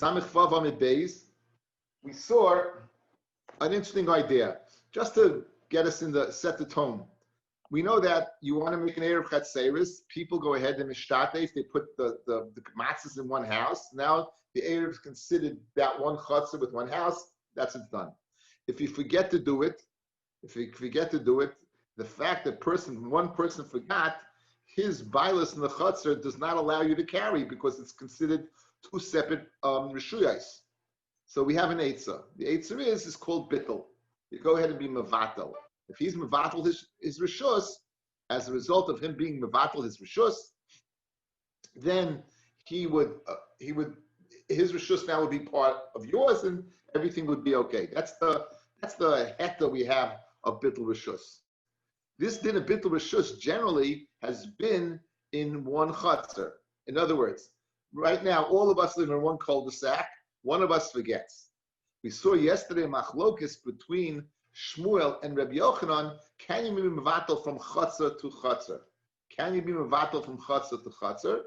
Samich Vav Amid Beis, we saw an interesting idea. Just to get us set the tone. We know that you want to make an Erev Chatzeris, people go ahead and mishtates, they put the matzahs in one house. Now the Erev is considered that one chatzah with one house, that's it's done. If you forget to do it, the fact that one person forgot, his bailus in the chatzah does not allow you to carry because it's considered two separate reshuyos. So we have an eitzah. The eitzah is called bittul. You go ahead and be mevatel. If he's mevatel his reshus, as a result of him being mevatel his reshus, then his reshus now would be part of yours, and everything would be okay. That's the heta we have of bittul reshus. This din of bittul reshus generally has been in one chutzner. In other words, right now all of us live in one cul-de-sac. One of us forgets. We saw yesterday machlokes between Shmuel and Rabbi Yochanan. Can you be mevatel from chutzner to chutzner? Can you be mevatel from chutzner to chutzner?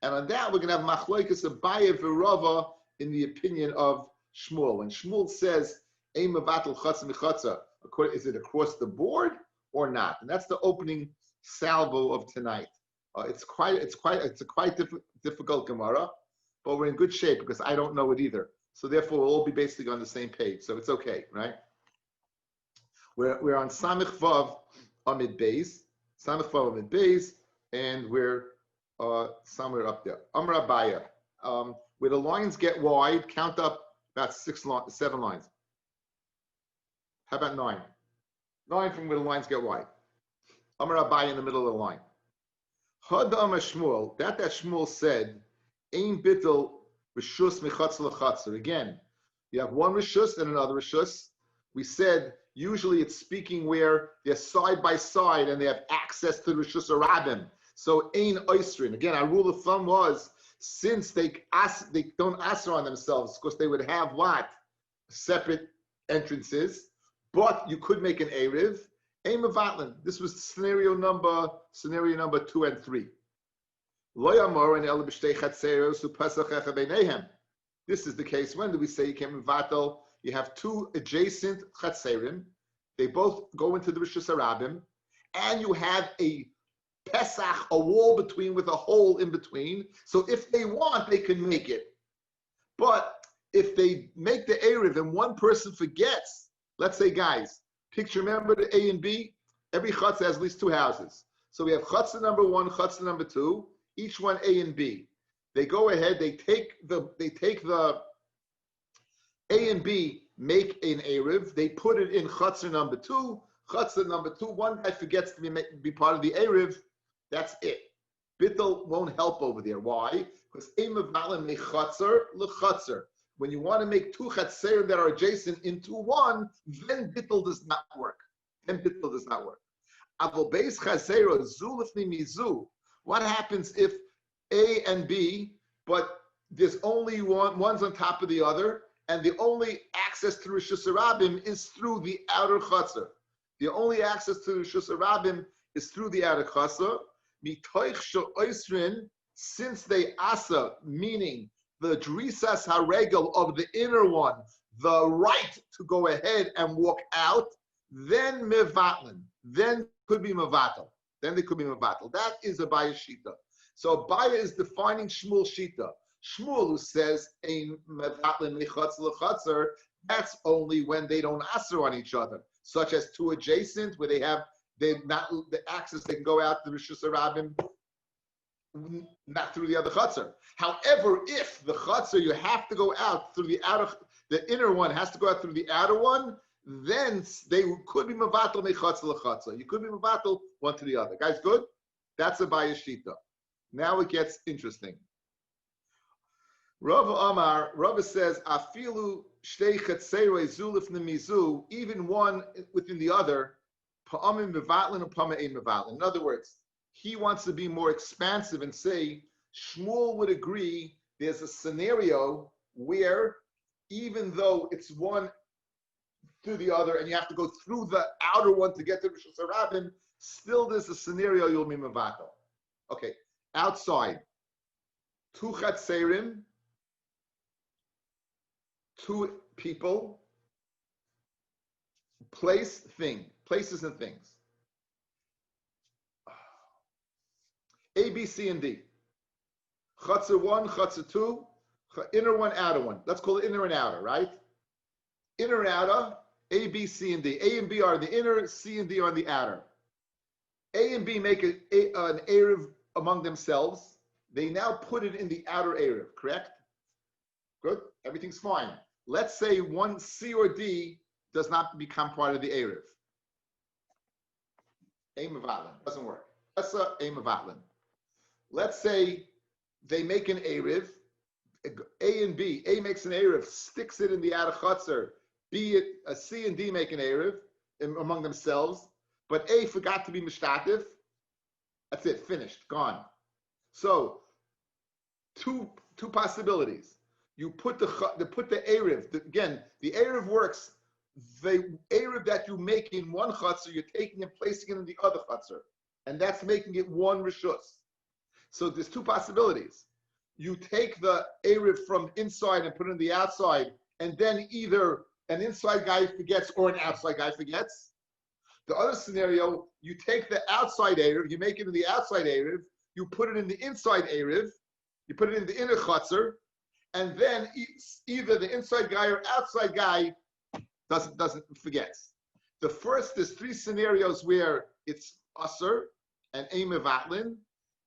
And on that we're going to have machlokes of Abaye v'Rava in the opinion of Shmuel. When Shmuel says ein mevatel chutzner michutzner, is it across the board or not? And that's the opening salvo of tonight. It's a quite difficult Gemara. But we're in good shape because I don't know it either. So therefore, we'll all be basically on the same page. So it's okay, right? We're on Samich Vav Amid Beis, and we're somewhere up there. Amar Abaya, where the lines get wide, count up about 7 lines. How about 9? 9 from where the lines get wide. Amar Abaya in the middle of the line. Had Amar Shmuel, that Shmuel said. Ein bittul reshus mechatz lechatzer. Again, you have one reshus and another reshus. We said usually it's speaking where they're side by side and they have access to the reshus arabim. So ein oisrin. Again, our rule of thumb was since they don't answer on themselves because they would have what separate entrances, but you could make an erev. Ein mevatlin. This was scenario number 2 and 3. This is the case. When do we say you can mevatel? You have 2 adjacent chatzerim. They both go into the Rishus Harabim, and you have a Pesach, a wall between with a hole in between. So if they want, they can make it. But if they make the Erev and one person forgets, let's say, guys, remember the A and B? Every chutzah has at least 2 houses. So we have chutzah number 1, chutzah number 2. Each one A and B. They go ahead. They take the A and B, make an erev. They put it in chutzner number 2. Chutzner number 2. One guy forgets to be part of the erev. That's it. Bittul won't help over there. Why? Because when you want to make 2 chatzer that are adjacent into one, then bittul does not work. What happens if A and B, but there's only one's on top of the other, and the only access to Rishus Harabim is through the outer chutzner? The only access to Rishus Harabim is through the outer chutzner. Since they asa, meaning the drisas haregel of the inner one, the right to go ahead and walk out, then mevatlin, then could be mevatel. Then they could be mevatel. That is Abaya's shita. So Abaya is defining Shmuel's shita. Shmuel, who says ein mevatlin mechatz lechatzer, that's only when they don't aser on each other, such as 2 adjacent where they've not the access. They can go out to the Rishus Harabim, not through the other chutzner. However, if the chutzner you have to go out through the inner one has to go out through the outer one, then they could be mevatel mechatz lechatzer. You could be mevatel one to the other. Guys, good? That's Abaya's shita. Now it gets interesting. Rava says, afilu shtei chatzerei zulif nemizu, even one within the other, pa'amim mevatlin and pa'amim mevatlin. In other words, he wants to be more expansive and say, Shmuel would agree there's a scenario where even though it's one through the other and you have to go through the outer one to get to Rishus Harabim, still there's a scenario you'll be mevatel. Okay, outside, 2 chatzerim, two people, places and things. A, B, C, and D. Chatzar 1, Chatzar 2, inner one, outer one. Let's call it inner and outer, right? Inner and outer, A, B, C, and D. A and B are the inner, C and D are the outer. A and B make an Eruv among themselves. They now put it in the outer Eruv, correct? Good, everything's fine. Let's say one C or D does not become part of the Eruv. A Mevatlin, doesn't work. That's a Mevatlin. Let's say they make an Eruv, A and B. A makes an Eruv, sticks it in the outer Chatzar. B, C and D make an Eruv among themselves, but A forgot to be Mishtatif. That's it, finished, gone. So, two possibilities. You put the Eruv, again, the Eruv works, the Eruv that you make in one Chatzar, you're taking and placing it in the other Chatzar. And that's making it one Rishus. So there's two possibilities. You take the Eruv from inside and put it in the outside, and then either an inside guy forgets or an outside guy forgets. The other scenario, you take the outside Eruv, you make it in the outside Eruv, you put it in the inside Eruv, you put it in the inner Chatzar, and then either the inside guy or outside guy doesn't forgets. The first, there's three scenarios where it's Asr and a Mevatlin,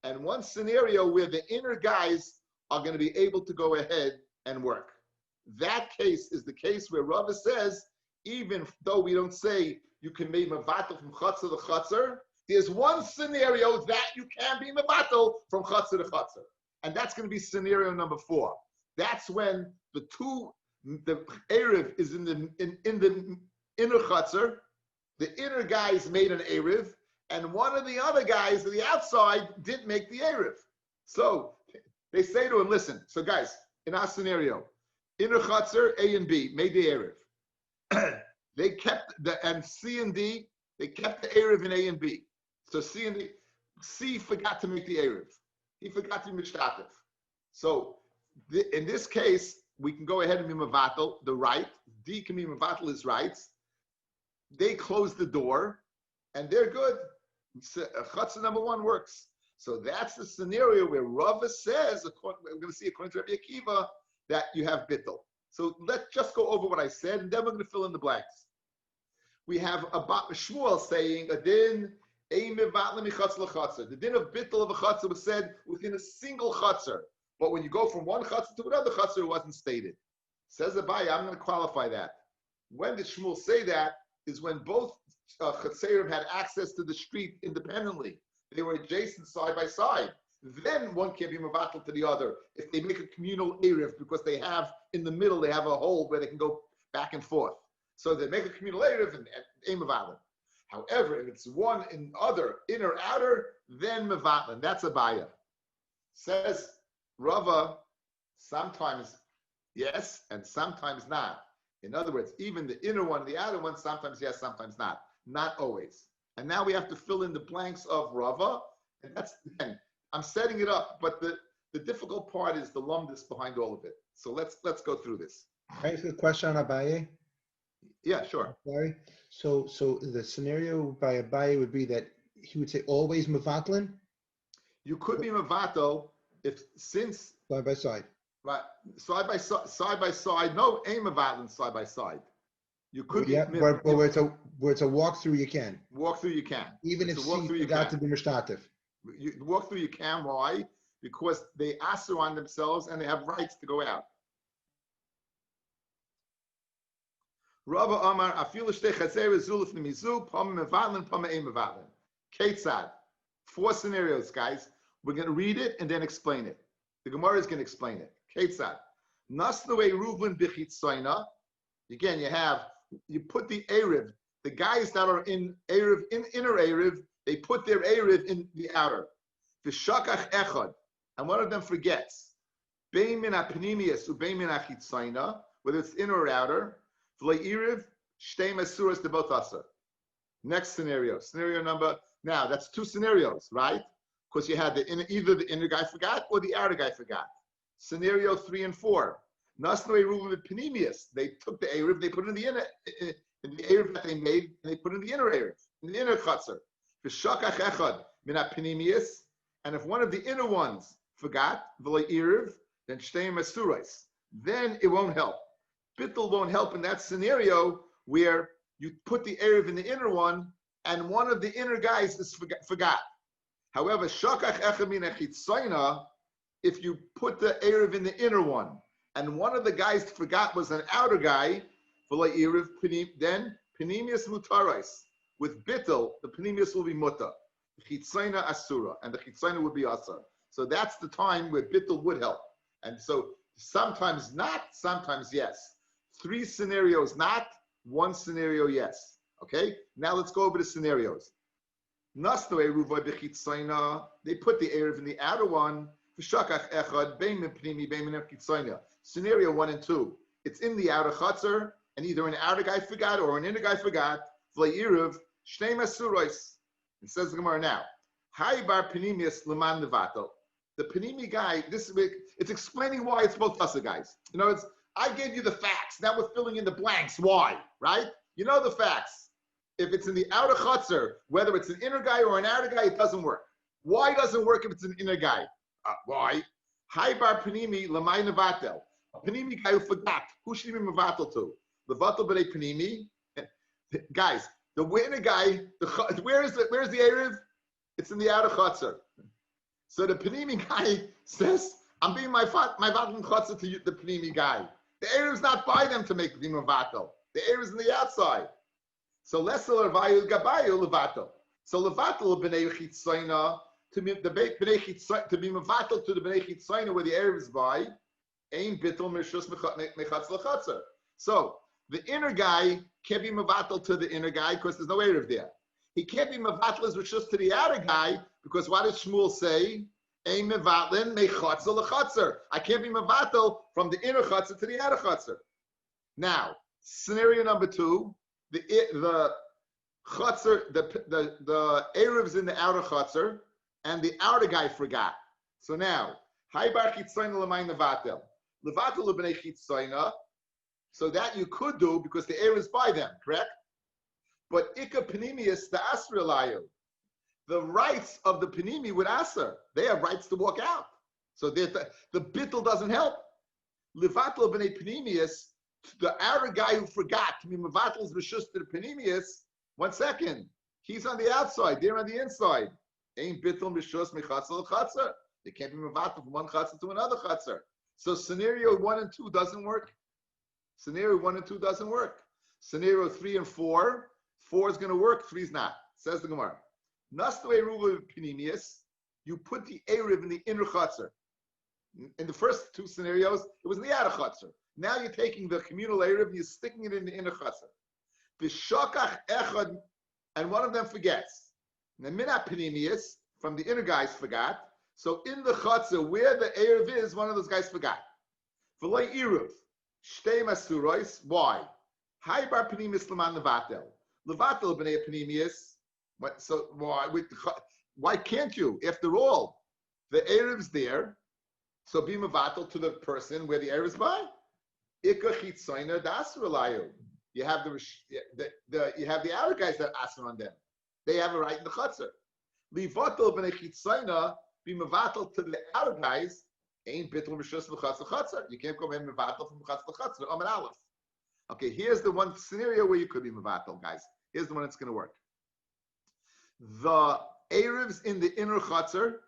and one scenario where the inner guys are going to be able to go ahead and work. That case is the case where Rabbi says, even though we don't say you can make Mevatel from Chatzar to Chatzar, there's one scenario that you can be Mevatel from Chatzar to Chatzar. And that's going to be scenario number 4. That's when the Eruv is in the inner Chatzar, the inner guys made an Eruv, and one of the other guys on the outside didn't make the Eruv. So they say to him, listen, so guys, in our scenario, inner Chatzar, A and B, made the Eruv. They kept and C and D, they kept the Eruv in A and B. So C and D, C forgot to make the Eruv. He forgot to be Mishtatif. So in this case, we can go ahead and be Mevatel, the right. D can be Mevatel his rights. They close the door, and they're good. Chatzar number 1 works. So that's the scenario where Rava says, we're going to see according to Rabbi Akiva, that you have bittul. So let's just go over what I said, and then we're going to fill in the blanks. We have Shmuel saying, a din, ein mevatlim michatz l'chatzar. The din of bittul of a chatzar was said within a single chatzar. But when you go from one chatzar to another chatzar, it wasn't stated. Says Abaye, I'm going to qualify that. When did Shmuel say that? Is when both chatzerim had access to the street independently. They were adjacent side by side. Then one can be mevatel to the other if they make a communal eruv, because they have in the middle they have a hole where they can go back and forth. So they make a communal eruv and aim mevatel. However, if it's one in other, inner outer, then mevatel. That's a baya. Says Rava, sometimes yes and sometimes not. In other words, even the inner one, the outer one, sometimes yes, sometimes not. Not always. And now we have to fill in the blanks of Rava, and that's again, I'm setting it up, but the difficult part is the lumdus behind all of it. So let's go through this. Can I ask a question on Abaye? Yeah, sure. Sorry. So the scenario by Abaye would be that he would say always mevatlin? You could be mevatel if since Side by side. Right, side by side. No, aim mevatlin side by side. You could Yeah, but where it's a walkthrough, you can. Walk through, you can. Even if C forgot to be mishtatif. You walk through, you can. Why? Because they aser on themselves and they have rights to go out. Rava Amar afilu shtei chatzer zuluf nimizu pam mevatlin pam ein mevatlin. Ketzad. 4 scenarios, guys. We're going to read it and then explain it. The Gemara is going to explain it. Ketzad. Nasnu Eruvin b'chitzoina. Again, you put the Eruv, the guys that are in Eruv, in inner Eruv, they put their Eruv in the outer. V'shakach echad, and one of them forgets. Bein min ha'pnimius u'bein min ha'chitzoina, whether it's inner or outer. V'lei Eruv, shtei masuras debot asa. Next scenario. Now that's 2 scenarios, right? Because you had either the inner guy forgot or the outer guy forgot. Scenario 3 and 4. Nasnu Eruvin with Panemius. They took the Eruv, they put it in the inner, in the Eruv that they made, and they put it in the inner Eruv, in the inner Chatzar. V'shakach echad minat Panemius, and if one of the inner ones forgot, v'lo Eruv, then shteim asurais. Then it won't help. Bittul won't help in that scenario where you put the Eruv in the inner one, and one of the inner guys is forgot. However, shakach echad min achitzoina, if you put the Eruv in the inner one, and one of the guys forgot was an outer guy, then Panemius mutarais. With Bittel, the Panemius will be muta. Chitzaina asura, and the Chitzaina would be asar. So that's the time where Bittel would help. And so sometimes not, sometimes yes. 3 scenarios not, 1 scenario yes. Okay? Now let's go over the scenarios. Nasno Eruva b'chitzaina, they put the Eruv in the outer one. Scenario 1 and 2. It's in the outer chutzner, and either an outer guy forgot or an inner guy forgot. It says the Gemara now. Hai bar panemius leman nevatel. The panemi guy. It's explaining why it's both us guys. You know, I gave you the facts. Now we're filling in the blanks. Why? Right? You know the facts. If it's in the outer chutzner, whether it's an inner guy or an outer guy, it doesn't work. Why doesn't it work if it's an inner guy? Why? Hai bar panimi lemay nevatel. A panimi guy who forgot. Who should he be mevatel to? Levatel b'nei panimi. Guys, the inner guy. Where's the Erev? It's in the outer chutzner. So the panimi guy says, "I'm being my vatel chutzner to you, the panimi guy. The Erev's not by them to make the mevatel. The Erev's in the outside. So lesel ervayu gabayu levatel. So levatel b'nei chitzoina." To be mevatel to the bnei chitzaina where the Erev is by, ain bittul mishus mechatz lechatzer. So the inner guy can't be mevatel to the inner guy because there's no Erev there. He can't be mevatel as rishus to the outer guy because what does Shmuel say? Ain mevatlin mechatz lechatzer. I can't be mevatel from the inner chatzer to the outer chatzer. Now, scenario number 2, the chatzer, the Erev's in the outer chatzer. And the outer guy forgot. So now, Hai bar chitzoina l'may nevatel. Levatel l'bnei chitzoina. So that you could do because the air is by them, correct? But Ika Panemius, the Asrilayu. The rights of the Panemi would Aser. They have rights to walk out. So the Bittel doesn't help. Levatel b'nei Panemius, the outer guy who forgot to be Mevatel's Rishus to the Panemius. 1 second. He's on the outside, they're on the inside. Ain't bittul mishus mechatzer l'chatzer. They can't be mevatel from one chatzer to another chatzer. So scenario 1 and 2 doesn't work. Scenario 1 and 2 doesn't work. Scenario 3 and 4, 4 is going to work, 3 is not. Says the Gemara. Nasnu Eruva Panemius, you put the Erev in the inner chatzer. In the first 2 scenarios, it was in the outer chatzer. Now you're taking the communal Erev and you're sticking it in the inner chatzer. V'shakach echad, and one of them forgets. The minat panemius, from the inner guys forgot. So in the chutzah, where the Erev is, one of those guys forgot. V'loi Eruv, shtei masurois. Why? Hai bar panemius l'man levatel. Levatel b'nei panemius. So why can't you? After all, the Erev's there. So be mevatel to the person where the Erev is by. Ika chitzoina dasralayu. You have the outer guys that ask on them. They have a right in the chutzner. Livatel b'nei chitzaina, be mevatel to the outer guys. Ain't bittul mishus l'chatz l'chatzar. You can't go in mevatel from chatz l'chatzar. Amar aleph. Okay, here's the one scenario where you could be mevatel, guys. Here's the one that's going to work. The Erev's in the inner chutzner,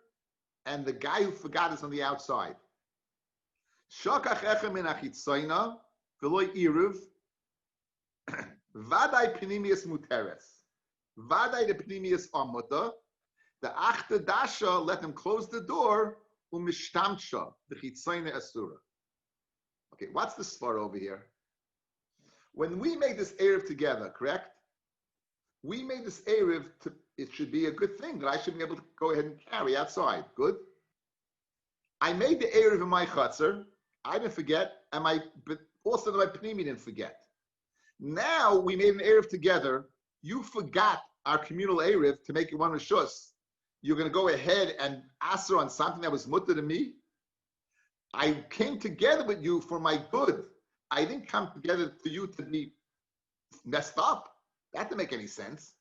and the guy who forgot is on the outside. Shakach echem min achitzaina v'loi Erev vaday panemius muteres. Vaday the Panemius Amota, the Achta Dasha, let them close the door, Umishtamsha, the Chitzaina Asura. Okay, what's the svar over here? When we made this Erev together, correct? We made this Erev, it should be a good thing that I should be able to go ahead and carry outside. Good? I made the Erev in my Chatzar, I didn't forget, but also my Panemi didn't forget. Now we made an Erev together. You forgot our communal Erev to make it one Rishus. You're going to go ahead and answer on something that was mutter to me? I came together with you for my good. I didn't come together to you to be messed up. That didn't make any sense.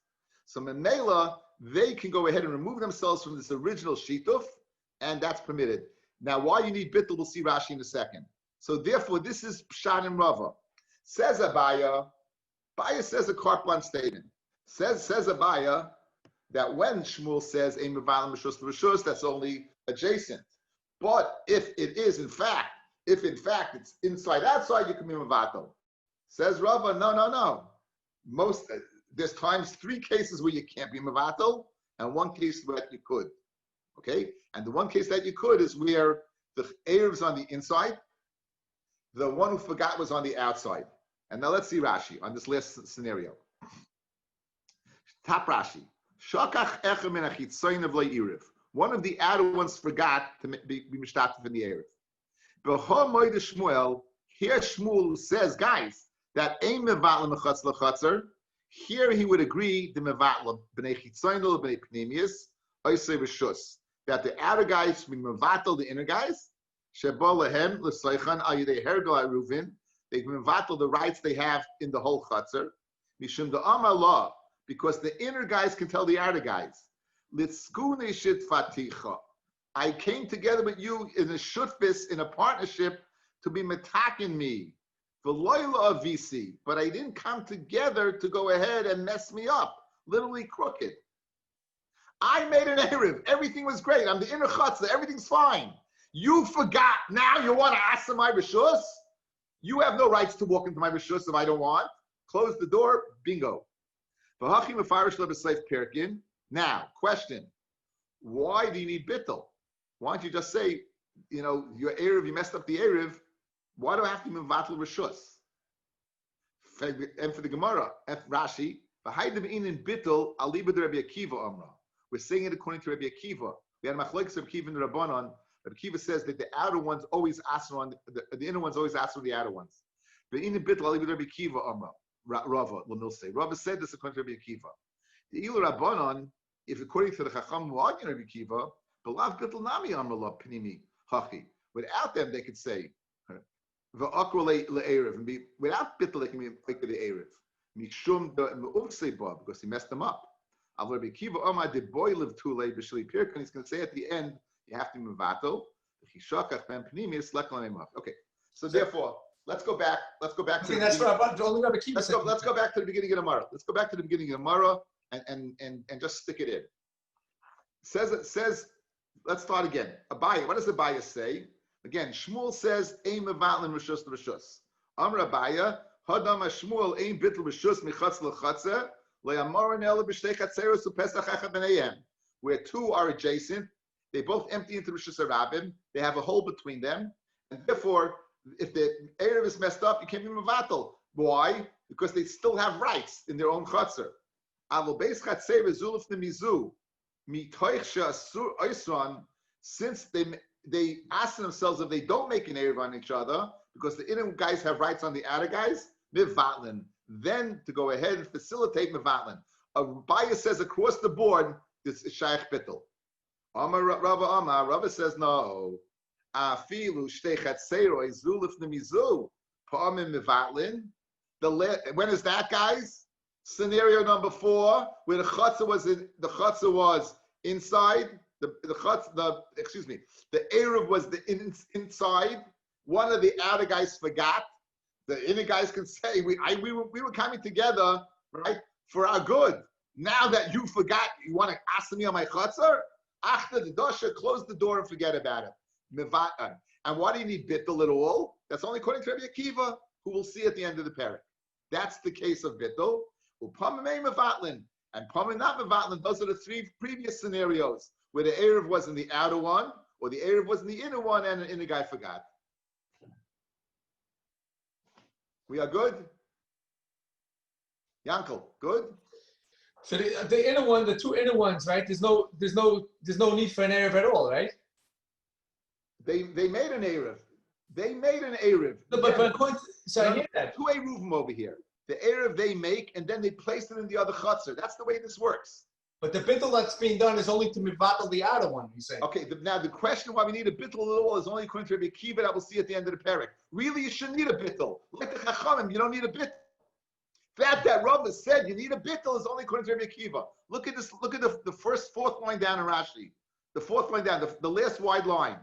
So Memela, they can go ahead and remove themselves from this original shituf, and that's permitted. Now, why you need bittul, we'll see Rashi in a second. So therefore, this is Pshat and Rava. Says Abaya, Abaya says a carte blanche statement. Says Abaya that when Shmuel says Ein Mevalim Rishus L'Rishus, that's only adjacent. But if it is in fact it's inside outside, you can be Mevatel. Says Rava, no. There's times 3 cases where you can't be Mevatel, and 1 case where you could. Okay? And the 1 case that you could is where the Erev's on the inside, the one who forgot was on the outside. And now let's see Rashi on this last scenario. Top Rashi. Shakach echa min achitzoyin of le'iriv. One of the outer ones forgot to be mishtatif in the Erev. B'ho moed Shmuel, here Shmuel says, guys, that ein mevatla mechatz l'chatzer. Here he would agree the mevatla b'nei chitzoyin or b'nei pnimius oisei v'shus, that the outer guys be mevatel the inner guys. Shebo lehem l'soichan al yidei hergal Eruvin. They mevatel the rights they have in the whole chatzer. Mishum da'amar law, because the inner guys can tell the outer guys. Litzkune shit faticha. I came together with you in a shutfis, in a partnership, to be metakin me. V'loyla avisi, but I didn't come together to go ahead and mess me up, literally crooked. I made an Erev. Everything was great. I'm the inner chutzah. Everything's fine. You forgot. Now you want to ask my rishus? You have no rights to walk into my rishus if I don't want. Close the door. Bingo. Now, question. Why do you need bittul? Why don't you just say, your Erev, you messed up the Erev. Why do I have to mevatel rishus? And for the Gemara, Rashi, bittul aliba de Rabbi Akiva amra. We're saying it according to Rabbi Akiva. We had machlokes Rabbi Akiva and Rabbanon. Rabbi Akiva says that the outer ones always ask on the inner ones always ask on the outer ones. But in the bittul aliba de Rabbi Akiva amra. Rava will not say. Rava said this according to Rabbi Akiva. The ilu Rabbanon, if according to the Chacham who argue Rabbi Akiva, belav bittul nami amra la pnimi hachi. Without them, they could say v'akro le'erev, and be without bittul they can be like the erev. Mishum the because he messed them up. Rabbi Akiva Omar de boy live too late b'shli pirkan. He's going to say at the end you have to be mevatel. Okay, so therefore let's go back. Let's go back to that's what only Rabbi Akiva said. Let's go back to the beginning of the Gemara. Let's go back to the beginning of the Gemara and just stick it in. It says. Let's start again. Abaya. What does Abaya say? Again, Shmuel says ein mevatlin rishus l'rishus. Amar Abaya hadam Shmuel ein bitl rishus michatz l'chatzer. Where 2 are adjacent, they both empty into Rishus Harabim. They have a hole between them, and therefore, if the Erev is messed up, you can't be mevatel. Why? Because they still have rights in their own chutzner. Since they ask themselves if they don't make an Erev on each other, because the inner guys have rights on the outer guys, mivatlin. Then to go ahead and facilitate mevatlin. A Abaya says across the board, this is shaykh bittul. Rava says no. Afilu shtechat seiroi zulif nemizu pa'amim mevatlin. When is that, guys? Scenario number 4, where the chutzah was inside. The Erev was the inside. One of the outer guys forgot. The inner guys can say, we were coming together, right, for our good. Now that you forgot, you want to ask me on my chutzner? After the dosha, close the door and forget about it. And why do you need bittul at all? That's only according to Rabbi Akiva, who we'll see at the end of the parak. That's the case of bittul. Upamimei mevatlin and pamim not mevatlin. Those are the 3 previous scenarios where the Erev was in the outer one, or the Erev was in the inner one, and the inner guy forgot. We are good? Yankel, good? So the inner one, the 2 inner ones, right? There's no need for an Erev at all, right? They made an Erev. They made an Erev. No, but according to, so I hear that. 2 Eruvim over here. The Erev they make, and then they place it in the other chutzner. That's the way this works. But the bittul that's being done is only to mivatal the outer one, he's saying. Okay, now the question why we need a bittul at all is only according to Rabbi Akiva that we'll see at the end of the parak. Really, you shouldn't need a bittul. Like the Chachamim, you don't need a bittul. That Rabbi said you need a bittul is only according to Rabbi Akiva. Look at this. Look at the fourth line down in Rashi. The fourth line down, the last wide line.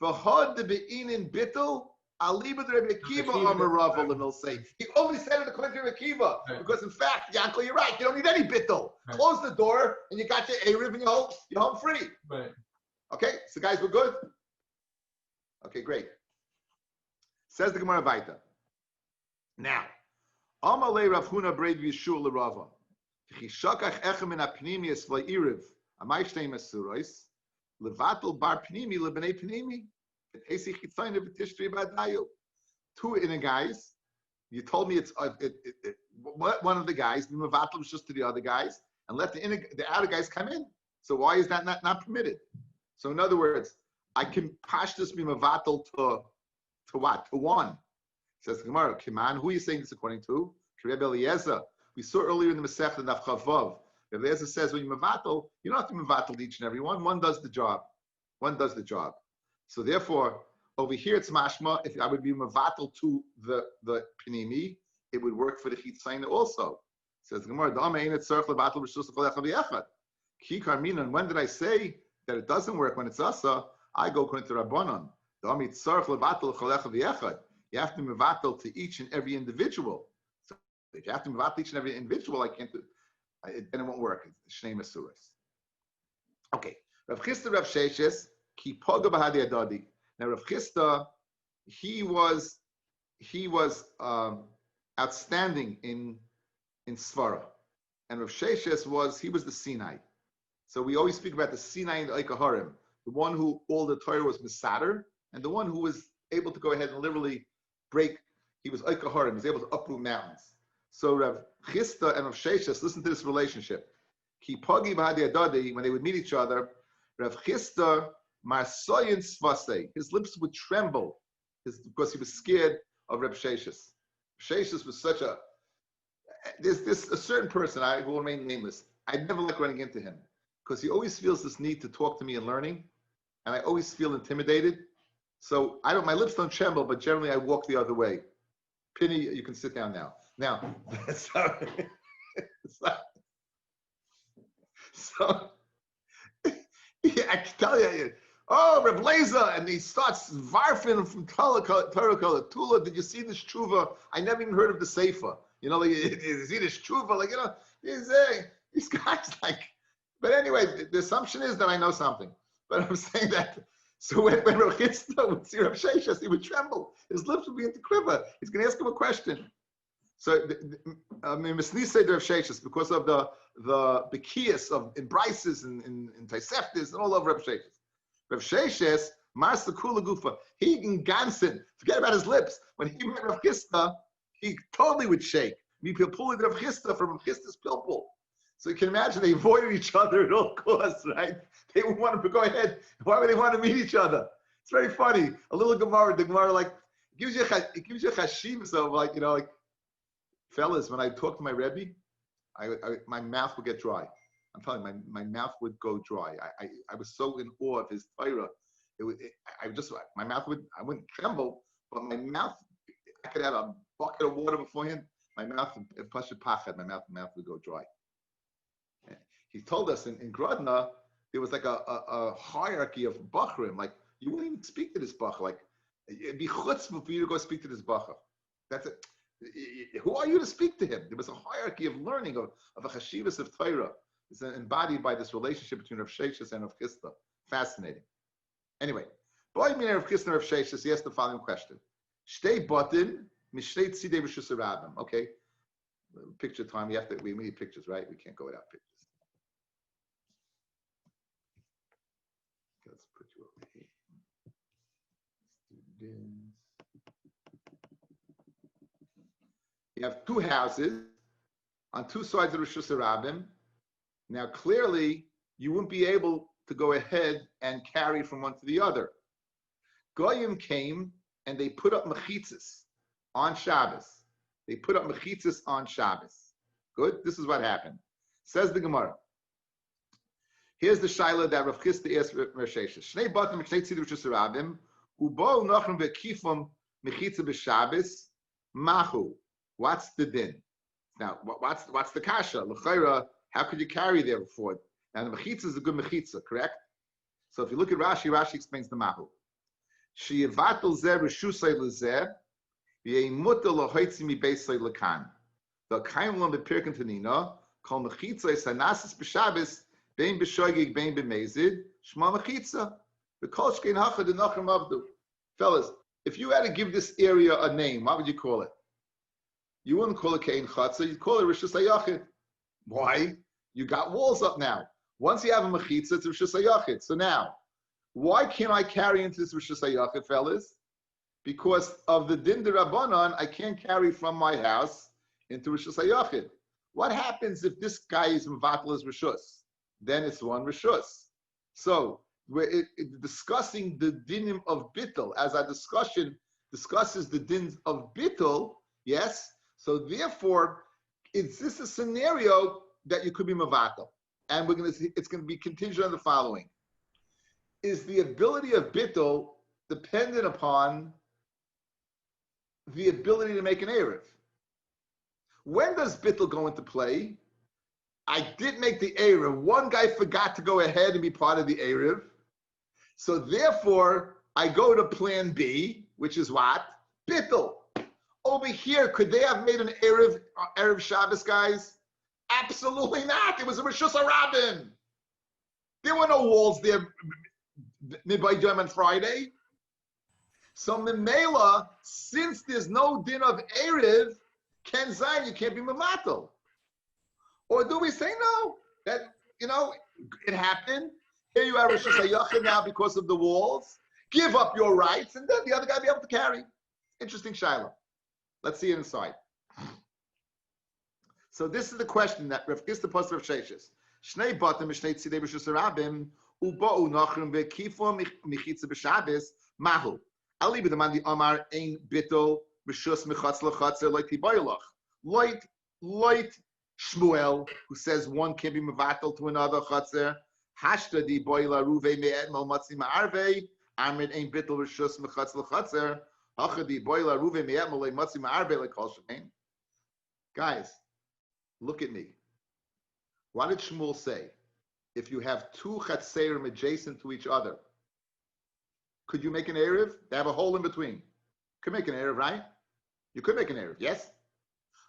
V'hod the be'inin bittul alibad Rabbi Akiva amar Rav will say. He only said it according to Rabbi Akiva because in fact, Yankel, you're right. You don't need any bittul. Right. Close the door and you got your Eruv and you're home free. Right. Okay, so guys, we're good. Okay, great. Says the Gemara Vaita. Now. Amalei Rav Huna Breid Yeshua LeRava. Chishakach echem in apnimius v'iriv. Amay shtei mesuros. Levatel bar pnimi lebnei pnimi. V'tesi chitzayne v'tishtri b'adayu. Two inner guys. You told me it's one of the guys. The mevatel was just to the other guys, and let the outer guys come in. So why is that not permitted? So in other words, I can pashtus be mevatel to what? To one. Says the Gemara, Kiman, who are you saying this according to? Rabbi Eliezer. We saw earlier in the Masechta Daf Chavav. Rabbi Eliezer says, when you mevatel, you don't have to mevatel each and every one. One does the job. One does the job. So therefore, over here it's mashma. If I would be mevatel to the pinimi, it would work for the chitzayin also. Says the Gemara, Dama ain't it tzarich levatel b'shus l'chol echad v'echad. Ki karminan. When did I say that it doesn't work when it's asa? I go according to Rabbanon. Dama tzarich levatel l'chol echad v'echad. You have to mevatel to each and every individual. So if you have to mevatel each and every individual, I can't do it. Then it won't work. It's shnei mesuros. Okay. Rav Chisda Rav Sheshes ki poga b'hadi adadi. Now Rav Chisda, he was outstanding in Svara, and Rav Sheshes was the Sinai. So we always speak about the Sinai and the Eikaharim, the one who all the Torah was misader, and the one who was able to go ahead and literally break. He was Eikaharim. He was able to uproot mountains. So Rav Chisda and Rav Sheshes, listen to this relationship. Ki pagi b'hadi adadi, when they would meet each other, Rav Chisda marsoyin svasei, his lips would tremble, because he was scared of Rav Sheshes. Sheshes was such a. There's a certain person who will remain nameless. I'd never like running into him because he always feels this need to talk to me and learning, and I always feel intimidated. So my lips don't tremble, but generally I walk the other way. Penny, you can sit down now. Now, so yeah, I can tell you, Reb Leza, and he starts varfing from Torah. Tula, did you see this tshuva? I never even heard of the Sefer. You know, like, you see this tshuva? Like, you know, these guys like. But anyway, the assumption is that I know something. But I'm saying that. So when Rav Chisda would see Rav Sheshes, he would tremble. His lips would begin to quiver. He's going to ask him a question. So, Misni said to Rav Sheshes, because of the bekias in Brises and in Toseftes and all over Rav Sheshes. Rav Sheshes, Mars the Kula Gufa, he in Gansen, forget about his lips. When he met Rav Chisda, he totally would shake. People pulling Rav Chisda from Rav Chisda's pilpul. So you can imagine they avoided each other at all costs, right? They would want to go ahead. Why would they want to meet each other? It's very funny. A little Gemara, the Gemara like it gives you a chashivas of like, you know, like fellas, when I talk to my Rebbe, my mouth would get dry. I'm telling you, my mouth would go dry. I was so in awe of his Torah. My mouth I wouldn't tremble, but my mouth, I could have a bucket of water beforehand. My mouth, my mouth would go dry. He told us in Grodna, there was like a hierarchy of Bachrim. Like, you wouldn't even speak to this Bach. Like, it'd be chutzpah for you to go speak to this Bachar. That's it. Who are you to speak to him? There was a hierarchy of learning, of a chashivas of Torah. It's embodied by this relationship between Rav Sheshes and Rav Chisda. Fascinating. Anyway, boy, me Rav Chisda and Rav Sheshes, he asked the following question. Shtei botin, mishtei tzidei b'shus rabim. Okay, picture time. We need pictures, right? We can't go without pictures. Let's put you over here. Students. You have two houses on two sides of Rosh Hashanah. Now, clearly, you wouldn't be able to go ahead and carry from one to the other. Goyim came and they put up mechitzas on Shabbos. They put up mechitzas on Shabbos. Good? This is what happened. Says the Gemara. Here's the shaila that Rav Chisda asked Rosh Hashanah. Shnei batim shnei tzidim rishus harabim ubo nachrim v'kifam mechitza b'Shabbos mahu. What's the din? Now, what's the kasha? L'chayra, how could you carry there before? Now, the mechitza is a good mechitza, correct? So if you look at Rashi, Rashi explains the mahu. She'yevatel zeh rishusay lezeh v'yemuta lohoitzi mi beisay lekan. The kaim lo bepirkin tanina kol mechitza is hanasis b'Shabbos bein b'shoigig bein b'mezid shma mechitza. The kol shkein hacha the nachrim avdu. Fellas, if you had to give this area a name, what would you call it? You wouldn't call it Kein Chatzah, you'd call it Rishus HaYachid. Why? You got walls up now. Once you have a Mechitza, it's Rishus HaYachid. So now, why can't I carry into this Rishus HaYachid, fellas? Because of the Din D'Rabbanan, I can't carry from my house into Rishus HaYachid. What happens if this guy is Mvatal as Rishus? Then it's one Rishus. So, we're discussing the Dinim of Bittul, as our discussion discusses the Dins of Bittul, yes? So therefore, is this a scenario that you could be mavatal? And we're going to see, it's going to be contingent on the following. Is the ability of bittul dependent upon the ability to make an erev? When does bittul go into play? I did make the erev. One guy forgot to go ahead and be part of the erev. So therefore, I go to plan B, which is what? Bittul. Over here, could they have made an Erev Shabbos, guys? Absolutely not. It was a Rishus HaRabim. There were no walls there midday Yom on Friday. So Memela, since there's no din of Erev, Ken Zayin, you can't be Mavatal. Or do we say no? That, it happened. Here you have Rishus HaYachid now because of the walls. Give up your rights, and then the other guy be able to carry. Interesting Shiloh. Let's see it inside. So this is the question that Rav Chisda posed Rav Sheshes. Shnei batim v'shnei tzidei b'shus harabim uba'u nachrim v'kifo mechitza b'Shabbos mahu. Ali b'damandi Amar ein bittul b'shus mechatz l'chatzer loit tibayloch. Loit Shmuel, who says one can be mevatel to another chatzer. Hashta di boila ruve me'et mal matzi ma'arve. Amid ein bittul b'shus mechatz l'chatzer. Guys, look at me. What did Shmuel say? If you have two chatzerim adjacent to each other, could you make an erev? They have a hole in between. You could make an erev, right? You could make an erev, yes?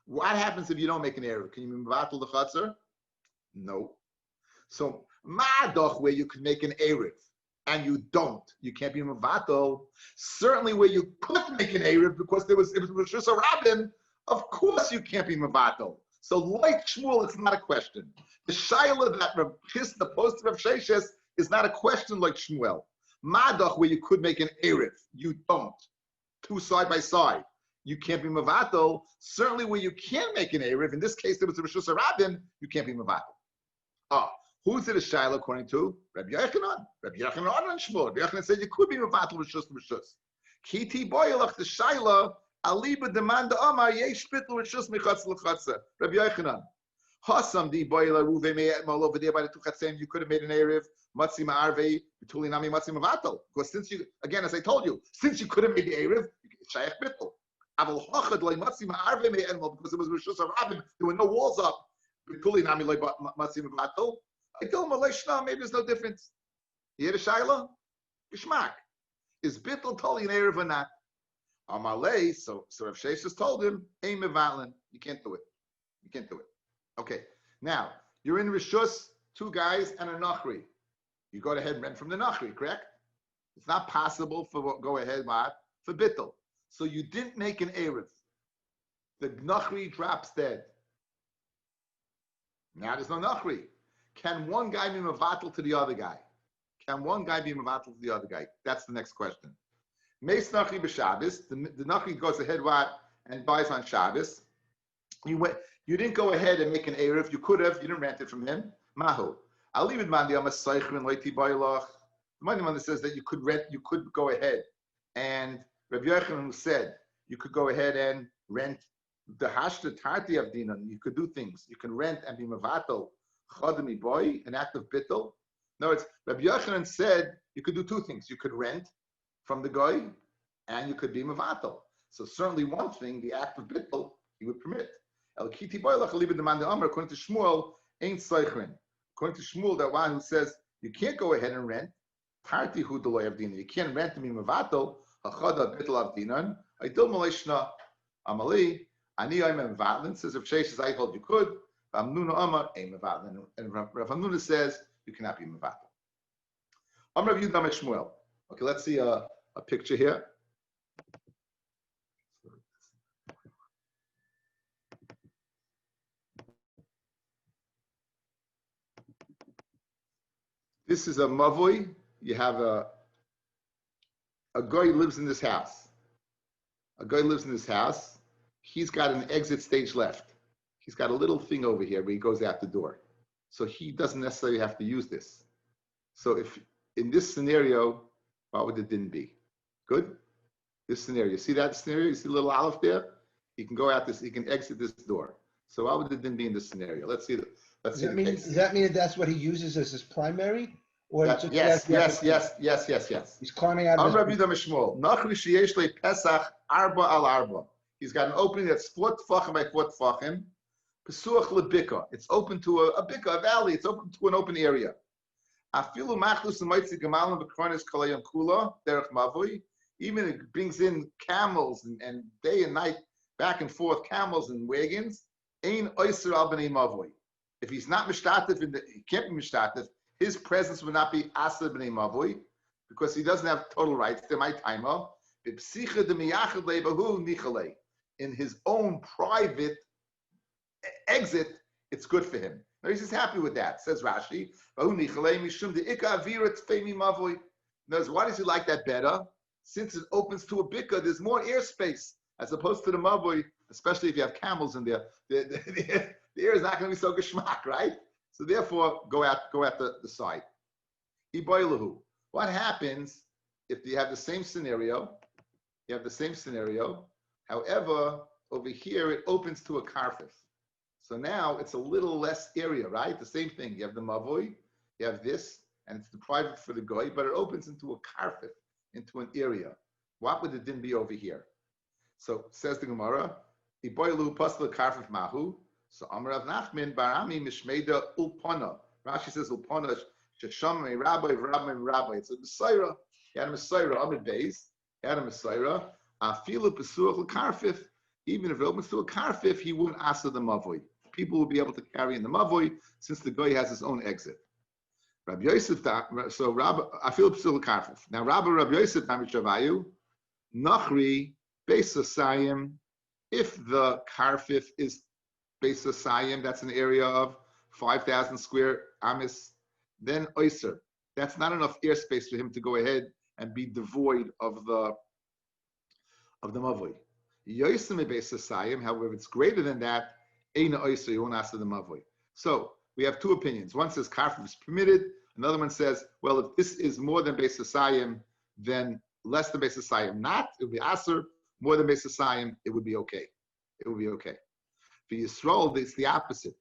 What happens if you don't make an erev? Can you mevatel the chatzer? No. So, ma'adoch, where you could make an erev, and you don't, you can't be mevatel. Certainly where you could make an erev because it was Rishus HaRabim, of course you can't be mevatel. So like Shmuel, it's not a question. The shaila that Rav Chisda posed to Rav Sheshes is not a question like Shmuel. Madach, where you could make an erev, you don't. Two side by side, you can't be mevatel. Certainly where you can make an erev, in this case there was a Rishus HaRabim, you can't be mevatel. Who's it a shaila according to? Rabbi Yochanan. Rabbi Yochanan and Shmuel. Rabbi Yochanan said you could be mevatel rishus rishus. Kiti boyelach the shaila aliba demanda amar yesh bittul rishus mechatz l'chatzer. Rabbi Yochanan. Hasam di boyela ruve me'et mal over there by the two chatzim. You could have made an erev matzi ma'arvei betuli nami matzi mevatel. Because since you, again as I told you, since you could have made the erev, shayach bittul. Aval hachad loy matzi ma'arvei me'et mal because it was rishus harabim. There were no walls up. Betuli nami loy matzi mevatel. I told him, maybe there's no difference. You hear the Shaila? Geshmak. Is Bittul totally an Erev or not? Amalei, so Rav Sheshes told him, Ein mevatlin. You can't do it. You can't do it. Okay. Now, you're in Rishus, two guys and a Nachri. You go ahead and rent from the Nachri, correct? It's not possible for go ahead, for Bittul. So you didn't make an Erev. The Nachri drops dead. Now there's no Nachri. Can one guy be mevatel to the other guy? Can one guy be mevatel to the other guy? That's the next question. Meis Nachri b'Shabbos. The Nachri goes ahead and buys on Shabbos. You didn't go ahead and make an erev. You could have. You didn't rent it from him. Mahu. I'll leave it mandi amas seichrin loiti bailach. The money that says that you could rent. You could go ahead, and Rabbi Yochanan said you could go ahead and rent the hashta tarti of dinan. You could do things. You can rent and be mevatel. Chodemi boy, an act of bittul. No, it's Rabbi Yochanan said you could do two things. You could rent from the guy, and you could be mevatel. So certainly one thing, the act of bittul, he would permit. El kiti boilach aliba demanda amar. According to Shmuel, ain't seichrin. According to Shmuel, that one who says you can't go ahead and rent. Party hu deloy avdinan. You can't rent to be mevatel. Hachada bittul avdinan. Idil maleshna amali. Ani oim mevatlin. Says if Sheish says I hold you could. Amnuna amar ein mevatlin. And Rav Hamnuna says you cannot be mevatel. Amar Rav Yudam Shmuel. Okay, let's see a picture here. This is a mavoi. You have a guy lives in this house. A guy lives in this house. He's got an exit stage left. He's got a little thing over here where he goes out the door. So he doesn't necessarily have to use this. So if in this scenario, what would the din be? Good? This scenario. See that scenario? You see the little olive there? He can go out this, he can exit this door. So what would the din be in this scenario? Let's see. Does that mean that's what he uses as his primary? Or yes. He's climbing out of his... He's got an opening that's 4 tefachim by 4 tefachim. Pesuach lebika. It's open to a bika, a valley. It's open to an open area. Even it brings in camels and day and night, back and forth, camels and wagons. If he's not mishtatif, he can't be mishtatif, his presence would not be asa b'nei mavui, because he doesn't have total rights. In his own private exit, it's good for him. Now he's just happy with that, says Rashi. Knows why does he like that better? Since it opens to a bika, there's more airspace as opposed to the mavui, especially if you have camels in there. The air is not going to be so geschmack, right? So therefore, go out the side. Iboilahu. What happens if you have the same scenario? You have the same scenario. However, over here it opens to a karfif. So now it's a little less area, right? The same thing. You have the mavoi, you have this, and it's the private for the goy, but it opens into a karfif, into an area. What would the din be over here? So says the Gemara, Iboilu pasla karfif mahu. So Amar Rav Nachman Barami Mishmeida Ulpana. Rashi says Ulpana Shesham Rabbi. It's a Messiah. He had a Messiah Amid Beis. He had a Messiah. Afilu Pesuach Karfif. Even if it opens to a Karfif, he wouldn't asa the Mavoi. People will be able to carry in the Mavoi since the guy has his own exit. Rabbi Yosef. So Rabbi Afilu Pesuach Karfif. Now Rabbi Yosef Tamishavayu Nachri Beisasayim. If the Karfif is Beis Asayim, that's an area of 5,000 square amis, then Oyser. That's not enough airspace for him to go ahead and be devoid of the Mavoi. Yosim Beis Asayim, however, it's greater than that, Eina Oyser, you won't ask the Mavoi. So we have two opinions. One says Karfif is permitted, another one says, well, if this is more than Beis Asayim, then less than Beis Asayim not, it would be Aser, more than Beis Asayim, it would be okay. It would be okay. For Yisrael, it's the opposite.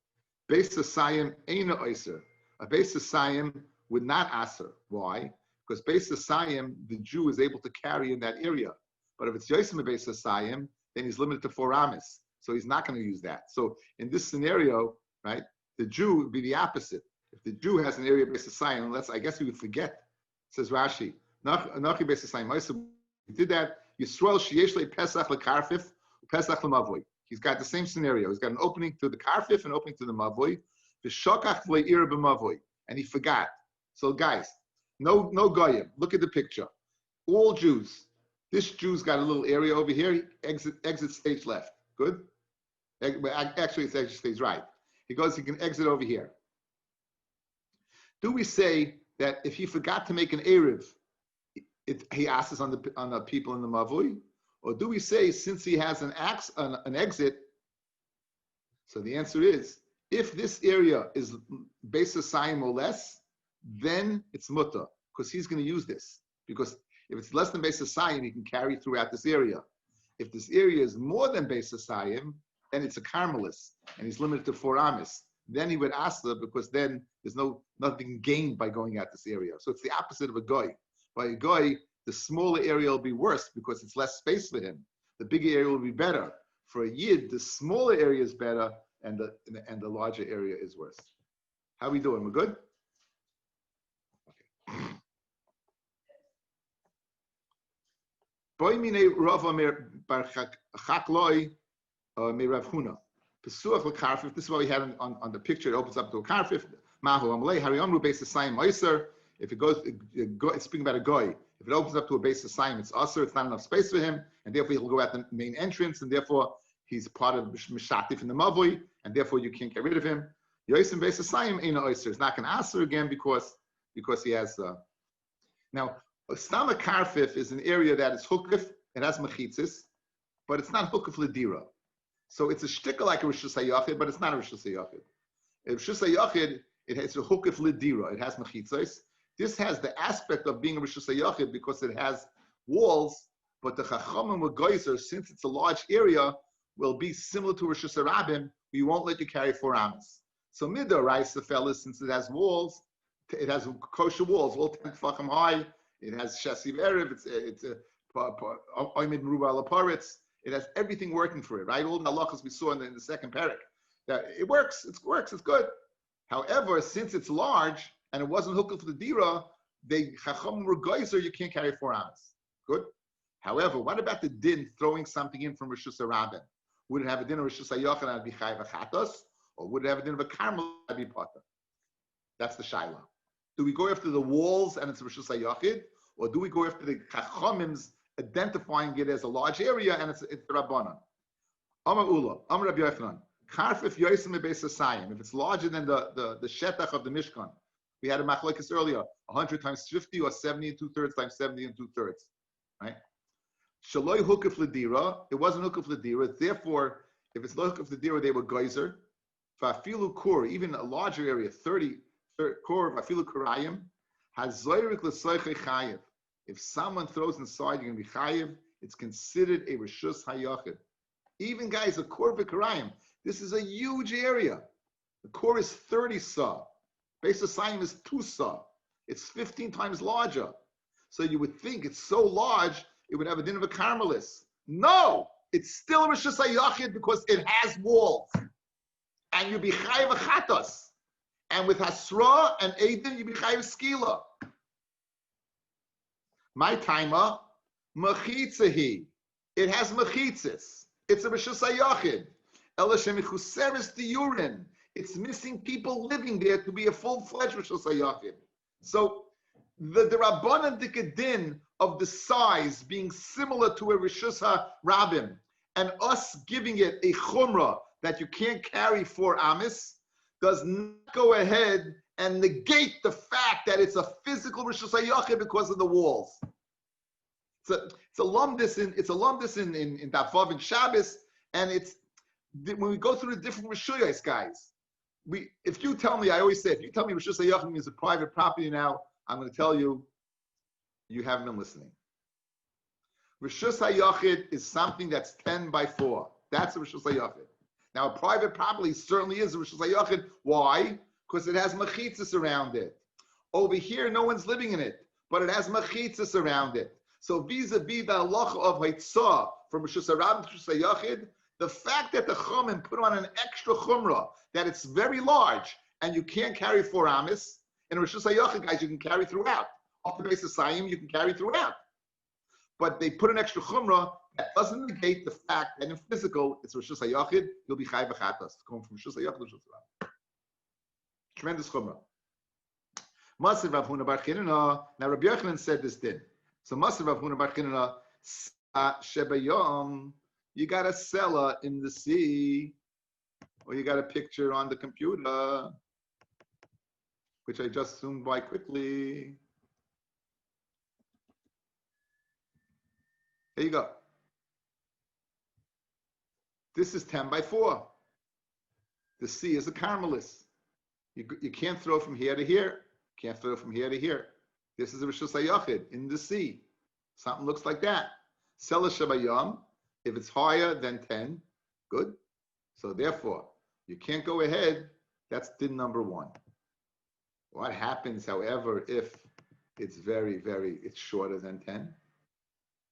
Beis Asayim eina oiser. A Beis Asayim would not aser. Why? Because Beis Asayim, the Jew is able to carry in that area. But if it's Yosem Beis Asayim, then he's limited to 4 amis. So he's not going to use that. So in this scenario, right, the Jew would be the opposite. If the Jew has an area Beis Asayim, I guess we would forget. Says Rashi, Nachi Beis Asayim. He did that. Yisrael sheyesh le Pesach le Karfif, Pesach le Mavoi. He's got the same scenario. He's got an opening to the karfif and an opening to the mavoi. And he forgot. So guys, no goyim. Look at the picture. All Jews. This Jew's got a little area over here. Exit stage left. Good? Actually, it's exit stage right. He can exit over here. Do we say that if he forgot to make an Erev, he asks us on the people in the mavoi? Or do we say, since he has an exit, so the answer is, if this area is Beis Asayim or less, then it's mutter, because he's going to use this. Because if it's less than Beis Asayim, he can carry throughout this area. If this area is more than Beis Asayim, then it's a Carmelis, and he's limited to 4 amis. then he would asla because then there's nothing gained by going out this area. So it's the opposite of a goy. By a goy, the smaller area will be worse because it's less space for him. The bigger area will be better. For a yid, the smaller area is better and the larger area is worse. How are we doing? We're good? Okay. This is what we had on the picture. It opens up to a karfif. If it goes, it's speaking about a goy. If it opens up to a base of Saim, it's usher. It's not enough space for him, and therefore he'll go out the main entrance, and therefore he's part of Mishatif in the Mavui, and therefore you can't get rid of him. Yosim base of Saim ain't an oyster. It's not going to answer again because he has. Now, Stama Karfif is an area that is hukif. It has mechitzis, but it's not hukif ledira. So it's a shtickle like a Rishus HaYachid, but it's not a Rishus HaYachid. Rishus HaYachid, it's a hukif ledira. It has mechitzis. This has the aspect of being a Rishus HaYachid because it has walls, but the Chachamim with Geyser, since it's a large area, will be similar to Rishus HaRabim. We won't let you carry 4 amas. So Midah, Rice, the fellas, since it has walls, it has kosher walls, all 10 tefachim high. It has Shasiv Erev. It's a Oimid Meruba Al Paritz. It has everything working for it, right? All the halachas we saw in the second parak. That it works. It works. It's good. However, since it's large and it wasn't hooked for the dira, they chacham were geyser. You can't carry 4 amas. Good. However, what about the din throwing something in from Rishus HaRabim? Would it have a din of Rishus HaYachid and be chayv achatos, or would it have a din of a karmel and be potter? That's the shaila. Do we go after the walls and it's Rishus HaYachid, or do we go after the chachamim's identifying it as a large area and it's the Rabbanan? Amar Ula, Amar Rabbi Yochanan, Karfif Yosim Beis Hasayim. If it's larger than the shetach of the Mishkan, we had a machlokes earlier, 100 times 50 or 70 and 2/3 times 70 and 2/3, right? Shaloi hukuf ledira. It wasn't hukuf ledira. Therefore, if it's hukuf ledira, they were geyser. Fafilu kur, even a larger area, 30 kur. Fafilu kurayim has zoyrik l'soichei chayiv. If someone throws inside, you're going to be chayiv. It's considered a reshus hayachid. Even guys, a kur v'karayim. This is a huge area. The core is 30 sa. Base of Saim is 2 sa. It's 15 times larger. So you would think it's so large, it would have a din of a carmelis. No! It's still a Rishus HaYachid because it has walls. And you be chayiv achatos. And with Hasra and Eidin, you be chayiv skila. My timer, mechitzahi. It has mechitzis. It's a Rishus HaYachid. Elashemichuseris the urine. It's missing people living there to be a full-fledged Rishus HaYachid. So the Rabbanan Dikadin of the size being similar to a Rishus HaRabim and us giving it a chumrah that you can't carry 4 amis does not go ahead and negate the fact that it's a physical Rishus HaYachid because of the walls. It's a lumdis in Daf Vav and Shabbos, and it's when we go through the different Rishuyos, guys. If you tell me, I always say, if you tell me Rishus HaYachid is a private property now, I'm going to tell you, you haven't been listening. Rishus HaYachid is something that's 10 by 4. That's a Rishus HaYachid. Now, a private property certainly is a Rishus HaYachid. Why? Because it has mechitzas around it. Over here, no one's living in it, but it has mechitzas around it. So vis-a-vis the halacha of Haitzah from Rishus HaRabim to Rishus HaYachid, the fact that the Chumim put on an extra Chumrah, that it's very large, and you can't carry 4 amis, in Rishus HaYachid, guys, you can carry throughout. Off the base of Saim, you can carry throughout. But they put an extra Chumrah that doesn't negate the fact that in physical, it's Rishus HaYachid, you'll be Chai V'chatas, going from Rishus HaYachid to Rishus HaRabim. Tremendous Chumrah. Masir Rav Huna Bar Chinana. Now Rabbi Yochanan said this din. So Masir Rav Huna Bar Chinana, Shebayom, you got a cellar in the sea, or you got a picture on the computer, which I just zoomed by quickly. Here you go. This is 10 by 4. The sea is a carmelis. You can't throw from here to here. Can't throw from here to here. This is a Rishus HaYachid in the sea. Something looks like that. Sela Shabayam, if it's higher than 10, good. So therefore, you can't go ahead That's din number one. What happens, however, if it's it's shorter than 10?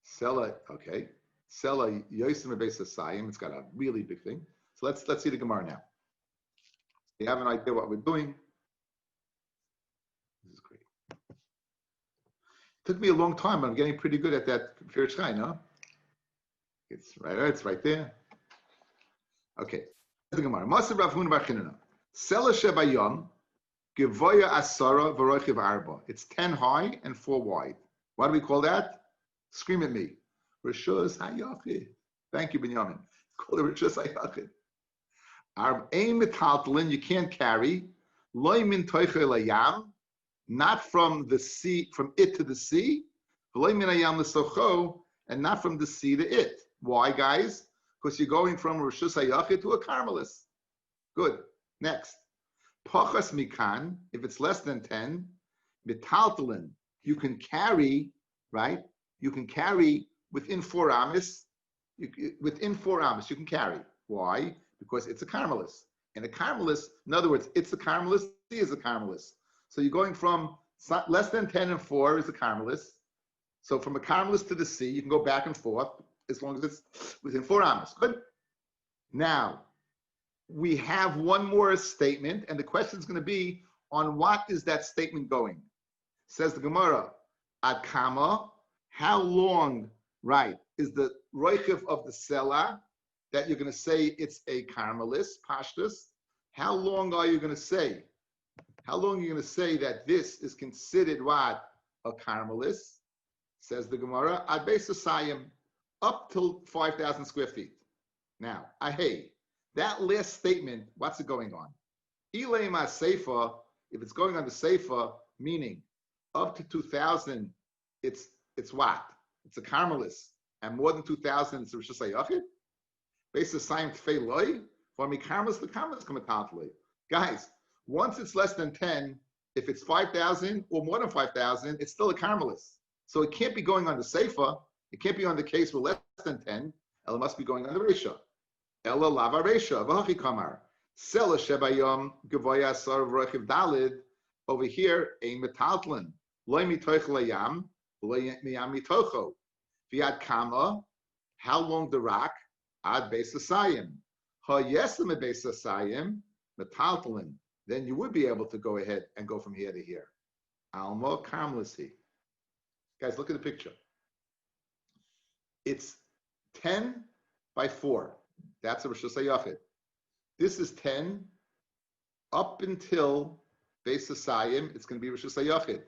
Sela, okay. Sela yosim sayim. It's got a really big thing. So let's see the Gemara now. You have an idea what we're doing. This is great. It took me a long time, but I'm getting pretty good at that Fir Shai, no? It's right there. Okay. The Gemara. Maser Rav Huna bar Chinana. Sela shebayom gevoya asara v'rochiv arba. It's 10 high and 4 wide. What do we call that? Scream at me. Rishus hayachid. Thank you, Binyamin. It's called a Rishus hayachid. Ein metaltalin, you can't carry. Loy min toiche layam, not from the sea, from it to the sea. Loy min hayam lesocho, and not from the sea to it. Why, guys? Because you're going from Rishus hayachid to a Carmelis. Good. Next. Pachas mikan, if it's less than 10, metaltalin, you can carry, right? You can carry within 4 amis. Within 4 amis, you can carry. Why? Because it's a Carmelis. And a Carmelis, in other words, it's a Carmelis, C is a Carmelis. So you're going from less than 10 and 4 is a Carmelis. So from a Carmelis to the sea, you can go back and forth as long as it's within 4 amis. Good. Now, we have one more statement, and the question is going to be, on what is that statement going? Says the Gemara, ad kama, how long, right, is the roichiv of the sela that you're going to say it's a Carmelis, pashtus? How long are you going to say? How long are you going to say that this is considered what? A Carmelis? Says the Gemara, ad beis asayim, up till 5,000 square feet. Now, ahei, that last statement, what's it going on? Ileima seifa, if it's going on the seifa, meaning up to 2,000, it's what? It's a Carmelis. And more than 2,000, it's a Rishus hayachid? Based on Saim Tfei Loi, for me, Carmelis, the Carmelis come atantly. Guys, once it's less than 10, if it's 5,000 or more than 5,000, it's still a Carmelis. So it can't be going on the Seifa. It can't be on the case with less than 10. It must be going on the Resha. Ella Lava Resha, Vahachi Kamar. Sela Shebayom, Gavoya Sar V'Rochiv Dalid. Over here, a Metaltlin. Loi Mitoich Layam, Loi Miyam Mitocho. Viad Kama, how long the rock? Ad Beis Asayim. Ha Yesim Beis Asayim, Metaltlin. Then you would be able to go ahead and go from here to here. Alma Carmelisi. Guys, look at the picture. It's 10 by 4. That's a Rishus hayachid. This is 10 up until Beis Asayim. It's going to be Rishus hayachid.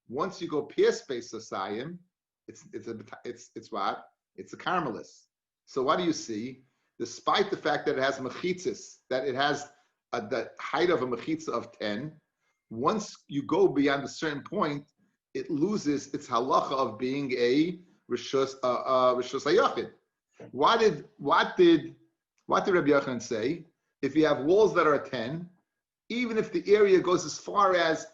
Once you go past Beis Asayim, it's what? It's a Carmelis. So what do you see? Despite the fact that it has mechitzis, that it has the height of a mechitza of 10, once you go beyond a certain point, it loses its halacha of being a rishus hayachid. What did Rabbi Yochanan say? If you have walls that are 10, even if the area goes as far as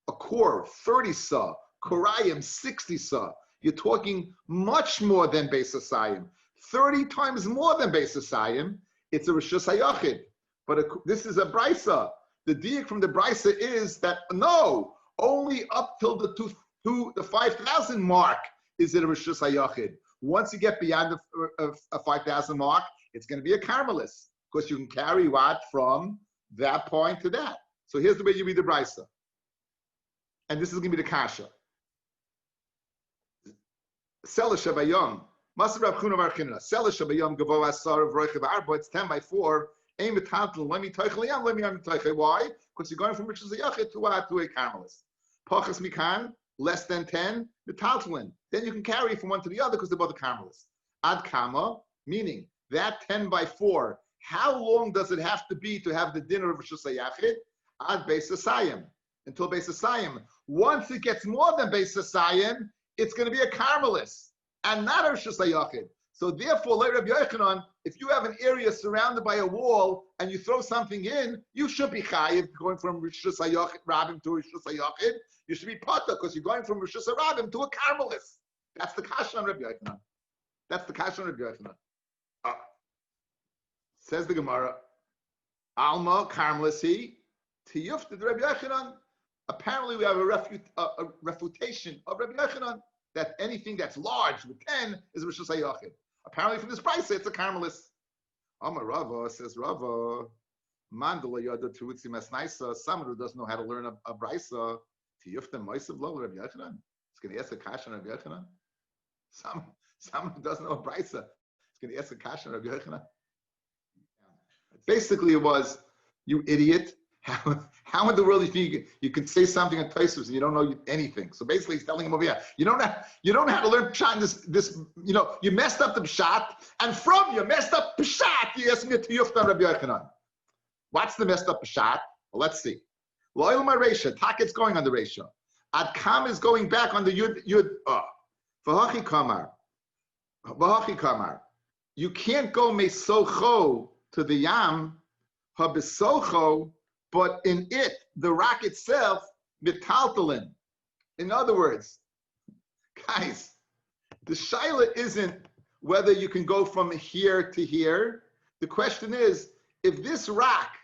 a core, 30 sa, korayim, 60 sa, you're talking much more than Beis Asayim. 30 times more than Beis Asayim, it's a Rishus hayachid. But this is a brisa. The diak from the brisa is that no, only up till the 5,000 mark is it a Rishus hayachid. Once you get beyond a 5,000 mark, it's going to be a Carmelis because you can carry what from that point to that. So here's the way you read the brisa, and this is going to be the kasha. Sela Shabayom. Maser Rav Huna bar Chinana. Sela Shabayom Gavo Asar of Roichiv Arba. It's 10 by 4. Aim Metantel. Let me toich liyam. Let me toich. Why? Because you're going from Rishus hayachid to a Carmelis. Pachas mikan, less than 10. Metantelin. Then you can carry from one to the other because they're both a Carmelis. Ad kama, meaning that 10 by 4. How long does it have to be to have the dinner of Rishus hayachid? Ad Beis Asayim. Until Beis Asayim. Once it gets more than Beis Asayim, it's going to be a Carmelis and not a Rishus hayachid. So therefore, like Rabbi Yochanan, if you have an area surrounded by a wall and you throw something in, you should be chayiv going from Rishus hayachid Rabim to Rishus hayachid. You should be pata because you're going from Rishus Rabim to a Carmelis. That's the kasha on Rabbi Yochanan. That's the kasha on Rabbi Yochanan. Says the Gemara, Alma Carmelisi. Tiyufta Rabbi Yochanan. Apparently, we have a refutation of Rabbi Yochanan that anything that's large with 10 is Rosh Hashanah. Apparently, from this price, it's a Carmelist. Amar Rava says Rava. Mandala Yada Tuitzi Masnaisa. Someone who doesn't know how to learn a brisa. Tiyufta Moisav Lo Rabbi Yochanan. It's going to ask a kasha on Rabbi Yochanan. Someone who doesn't know a brisa. It's going to ask a kasha on Rabbi Yochanan. Basically, it was, you idiot. How in the world do you think you can say something on Tosfos and you don't know anything? So basically, he's telling him over here, you don't know how to learn pshat. This you messed up the pshat, and from your messed up pshat, you asked me to Yufta Rabbi Yochanan. What's the messed up pshat? Well, let's see. Loyal Resha, Taket's going on the Resha. Adkam is going back on the Yud. V'hachi Kamar. You can't go mesocho to the Yam, habesocho. But in it, the rock itself, metaltalin. In other words, guys, the shaila isn't whether you can go from here to here. The question is, if this rock,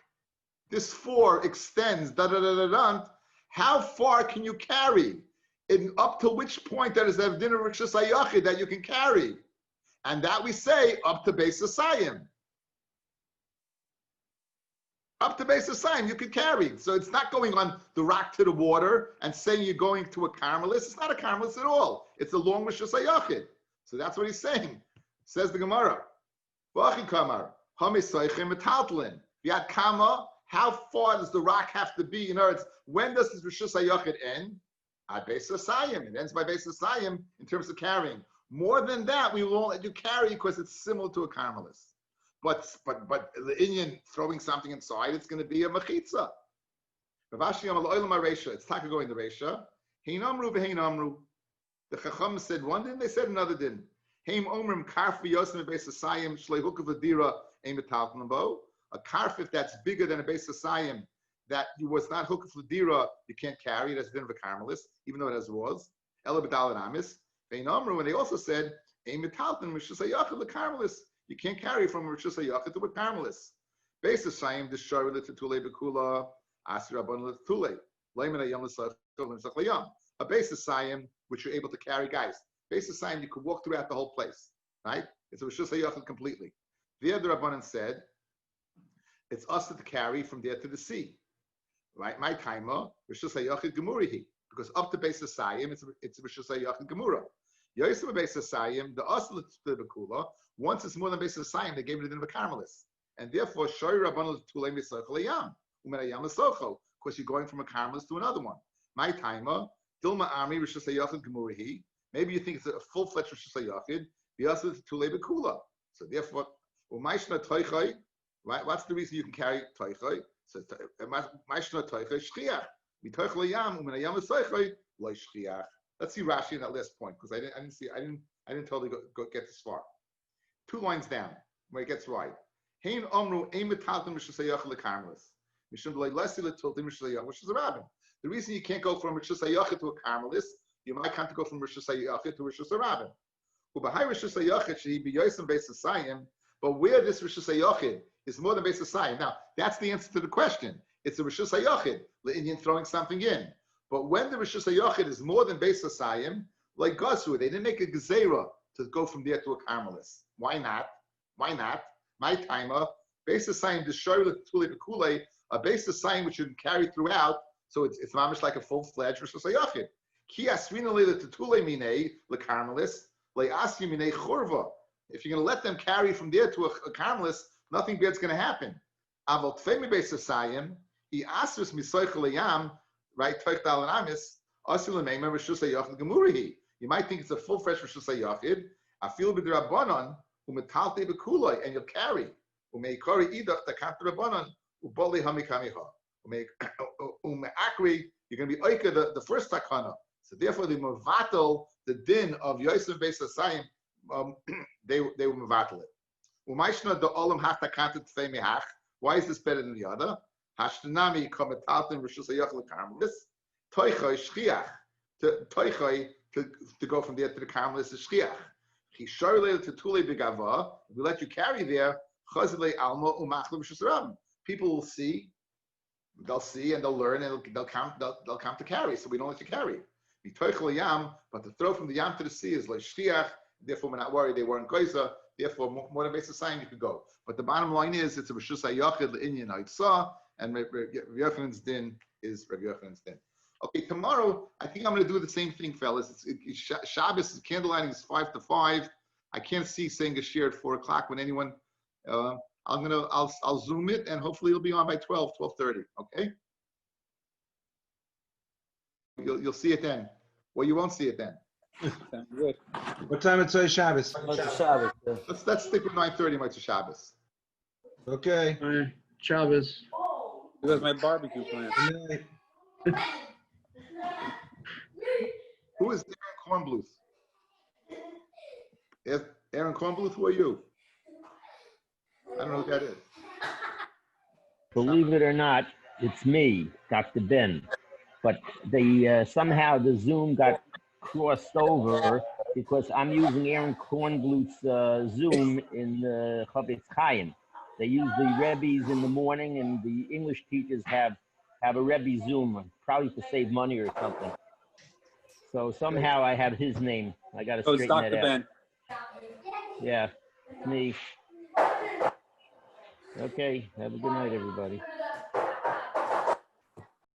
this 4 extends, how far can you carry? And up to which point that is that dinner rishus hayachid that you can carry? And that we say up to Beis Hasayim. Up to Beis Hasayim, you could carry. So it's not going on the rock to the water and saying you're going to a Carmelist. It's not a Carmelist at all. It's a long Rishus HaYachid. So that's what he's saying. Says the Gemara. V'achi Kamar, hamisaychim metaltlin. Yad Kama, how far does the rock have to be? In other words, when does this Rishus HaYachid end? At Beis Hasayim. It ends by Beis Hasayim in terms of carrying. More than that, we won't let you carry because it's similar to a Carmelist. But the Indian throwing something inside, it's going to be a mechitza. It's taka going the Resha. Hein amru v'hein amru. The Chacham said one din, they said another din. Heim omrim karf v'yosem beis hasayim shleihuka v'dira ein metalton bo. A karf, if that's bigger than a beis hasayim, that you was not hooked v'dira, you can't carry it as a din of a Carmelist, even though it has walls. Ela b'dal and amis. Hein amru, and they also said ein metalton mishus hayachid the Carmelist. You can't carry from Rishus HaYachid to a Carmelist. Beis Hasayim, the Shara L'Tetule Bekula, Asir Rabban L'Tetule, Leiman Hayam L'Sach L'Yam. A Beis Hasayim, which you're able to carry, guys. Beis Hasayim, you could walk throughout the whole place, right? It's a Rishus HaYachid completely. The other Rabbanan said, it's us to carry from there to the sea, right? My timer, Rishus HaYachid Gemurihi, because up to Beis Hasayim, it's Rishus HaYachid Gemura. Yosef Beis Hasayim, the Asir L'Tetule Bekula. Once it's more than Beis Hasayim, they gave it to the Carmelist. And therefore, Shori Rabban L'Tulei Misochel Yam, Umenayam L'Socho, because you're going from a Carmelist to another one. My timer, Dilma Army, Rishus HaYachid Gemurihi. Maybe you think it's a full-fledged Rishus HaYachid, V'yaseh L'Tulei Bekula. So therefore, U'mayshna Toichai, right? What's the reason you can carry Toichai? So Mayshna Toichai Shchiach. Mitochel Yam, Umenayam L'Socho, Lo Shchiach. Let's see Rashi in that last point, because I didn't totally go get this far. 2 lines down, where it gets right. Hein omru ein metalton Rishus HaYachid leCarmelist. Mishum b'lei lesi letiltim Rishus HaYachid, which is a rabbin. The reason you can't go from Rishus HaYachid to a Carmelist, you might have to go from Rishus HaYachid to Rishus HaRabbin. Ubahai Rishus HaYachid shehi b'yosim Beis Hasayim, but where this Rishus HaYachid is more than Beis Hasayim. Now, that's the answer to the question. It's a Rishus HaYachid, the Indian throwing something in. But when the Rishus HaYachid is more than Beis Hasayim, like Gazru, they didn't make a gezerah to go from there to a Carmelist. Why not? Why not? My timer, Beis Hasayim, the Shori L'Tetule Bekule, a Beis Hasayim which you can carry throughout, so it's mamish like a full-fledged Rishus HaYachid. Ki asrina L'Tetule Minei leCarmelist, le'asri Minei Churva. If you're going to let them carry from there to a Carmelist, nothing bad's going to happen. Aval Tfei Beis Hasayim, he asris Misochel Yam, right? Toich Dal and Amis, asri L'Meima Rishus HaYachid Gemurihi. You might think it's a full-fledged Rishus HaYachid. Afil b'drabanan umetalte b'kuloi, and you'll carry umeikori idach takat drabanan ubali hamikamiha umeakri. You're going to be oika the first takana. So therefore, the mevatel the din of Yosef Beis Hasayim, they will mevatel it. Umayshna the olam hatakantet tfei mehach. Why is this better than the other? Hashtanami kometalten Rishus HaYachid leCarmelist toichoi shchiach toichoi to go from there to the Carmelist is shchiach. We let you carry there. People will see they'll see and they'll learn and they'll count to carry. So we don't have to carry. But to throw from the yam to the sea is like shtiach. Therefore, we're not worried they weren't koisa. Therefore, more than basic sign you could go. But the bottom line is it's a rishus hayachid l'inyan haitzah, and Rabbi Yochanan's din is Rabbi Yochanan's din. Okay, tomorrow I think I'm going to do the same thing, fellas. Shabbos candlelighting is 5 to 5. I can't see saying a shir at 4 o'clock when anyone. I'll zoom it and hopefully it'll be on by 12:30. Okay. You'll see it then. Well, you won't see it then. Sounds good. What time is Shabbos? Shabbos. Let's stick with 9:30 Motzei Shabbos. Okay. Shabbos. That's my barbecue plan. Good night. Who is Aaron Kornbluth? Aaron Kornbluth, who are you? I don't know who that is. Believe it or not, it's me, Dr. Ben. But somehow the Zoom got crossed over because I'm using Aaron Kornbluth's Zoom in the Chavetz Chaim. They use the Rebbes in the morning, and the English teachers have a Rebbe Zoom, probably to save money or something. So somehow I have his name. I got to Oh, it's straighten Dr. that out. Ben. Yeah, it's me. Okay, have a good night, everybody.